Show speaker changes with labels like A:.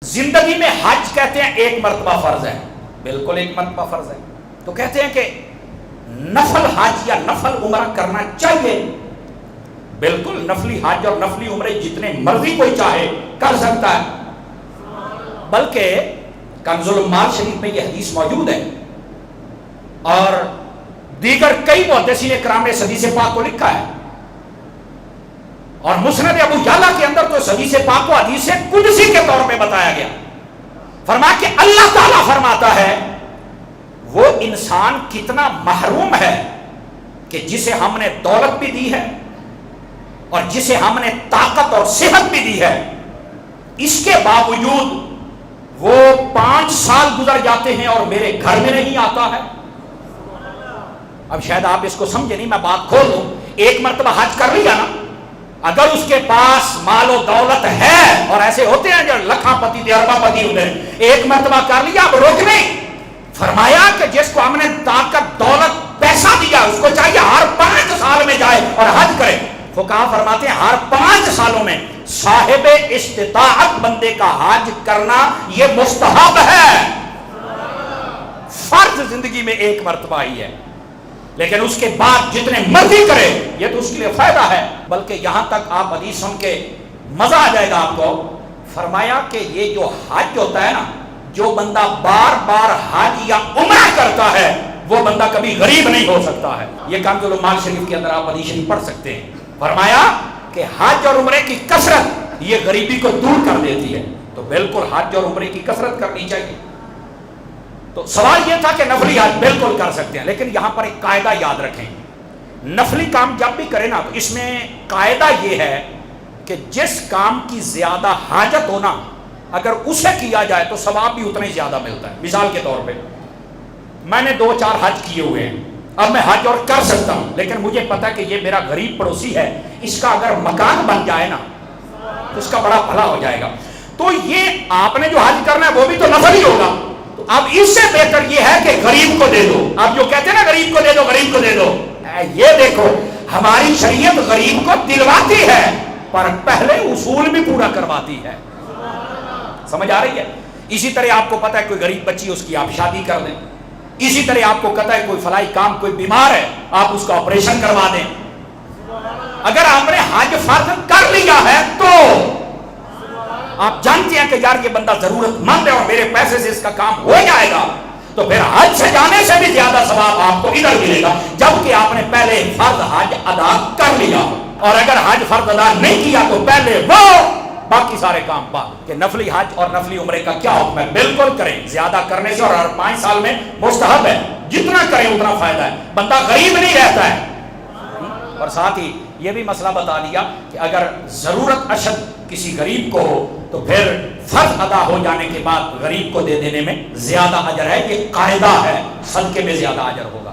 A: زندگی میں حج کہتے ہیں ایک مرتبہ فرض ہے، بالکل ایک مرتبہ فرض ہے، تو کہتے ہیں کہ نفل حج یا نفل عمرہ کرنا چاہیے، بالکل نفلی حج اور نفلی عمرے جتنے مرضی کوئی چاہے کر سکتا ہے، بلکہ کنز المال شریف میں یہ حدیث موجود ہے اور دیگر کئی محدثین کرام نے اس حدیث پاک کو لکھا ہے، اور مسند ابو یعلا کے اندر تو اس حدیث پاک کو حدیث قدسی کے طور پہ بتایا گیا، فرمایا کہ اللہ تعالیٰ فرماتا ہے وہ انسان کتنا محروم ہے کہ جسے ہم نے دولت بھی دی ہے اور جسے ہم نے طاقت اور صحت بھی دی ہے، اس کے باوجود وہ 5 سال گزر جاتے ہیں اور میرے گھر میں نہیں آتا ہے۔ اب شاید آپ اس کو سمجھے نہیں، میں بات کھول دوں، ایک مرتبہ حج کر لیا نا، اگر اس کے پاس مال و دولت ہے، اور ایسے ہوتے ہیں جو لکھاں پتی تھے ارباں پتی ہوتے ہیں، ایک مرتبہ کر لیا اب رک نہیں، فرمایا کہ جس کو ہم نے طاقت دولت پیسہ دیا اس کو چاہیے ہر 5 سال میں جائے اور حج کرے۔ فقہا فرماتے ہیں ہر 5 سالوں میں صاحب استطاعت بندے کا حج کرنا یہ مستحب ہے، فرض زندگی میں ایک مرتبہ ہی ہے، لیکن اس کے بعد جتنے مرضی کرے یہ تو اس کے لیے فائدہ ہے، بلکہ یہاں تک آپ حدیث سن کے مزہ آ جائے گا آپ کو، فرمایا کہ یہ جو حج ہوتا ہے نا، جو بندہ بار بار حج یا عمرہ کرتا ہے وہ بندہ کبھی غریب نہیں ہو سکتا ہے۔ یہ کنز المال شریف کے اندر آپ حدیث شریف پڑھ سکتے ہیں، فرمایا کہ حج اور عمرے کی کثرت یہ غریبی کو دور کر دیتی ہے، تو بالکل حج اور عمرے کی کثرت کرنی چاہیے۔ تو سوال یہ تھا کہ نفلی حج بالکل کر سکتے ہیں، لیکن یہاں پر ایک قاعدہ یاد رکھیں، نفلی کام جب بھی کریں نا تو اس میں قاعدہ یہ ہے کہ جس کام کی زیادہ حاجت ہونا اگر اسے کیا جائے تو ثواب بھی اتنا ہی زیادہ ملتا ہے۔ مثال کے طور پہ میں نے 2-4 حج کیے ہوئے ہیں، اب میں حج اور کر سکتا ہوں، لیکن مجھے پتا کہ یہ میرا غریب پڑوسی ہے، اس کا اگر مکان بن جائے نا تو اس کا بڑا بھلا ہو جائے گا، تو یہ آپ نے جو حج کرنا ہے وہ بھی تو نفل ہی ہوگا، تو اب اس سے بہتر یہ ہے کہ غریب کو دے دو۔ آپ جو کہتے ہیں نا غریب کو دے دو، غریب کو دے دو، یہ دیکھو ہماری شریعت غریب کو دلواتی ہے پر پہلے اصول بھی پورا کرواتی ہے، سمجھ آ رہی ہے؟ اسی طرح آپ کو پتا ہے کوئی غریب بچی اس کی آپ شادی کر دیں، اسی طرح آپ کو پتا ہے کوئی فلائی کام کوئی بیمار ہے آپ اس کا آپریشن کروا دیں۔ اگر آپ نے حج فرض کر لیا ہے تو آپ جانتے ہیں کہ یار یہ بندہ ضرورت مند ہے اور میرے پیسے سے اس کا کام ہو جائے گا، تو پھر حج سے جانے سے بھی زیادہ ثواب آپ کو ادھر ملے گا جبکہ آپ نے پہلے فرض حج ادا کر لیا، اور اگر حج فرض ادا نہیں کیا تو پہلے وہ باقی سارے کام کہ نفلی حج اور نفلی عمرے کا کیا حکم ہے؟ بالکل کریں، زیادہ کرنے سے، اور ہر 5 سال میں مستحب ہے، جتنا کریں اتنا فائدہ ہے، بندہ غریب نہیں رہتا ہے۔ اور ساتھ ہی یہ بھی مسئلہ بتا دیا کہ اگر ضرورت اشد کسی غریب کو ہو تو پھر فرض ادا ہو جانے کے بعد غریب کو دے دینے میں زیادہ اجر ہے، یہ قاعدہ ہے، صدقے میں زیادہ اجر ہوگا۔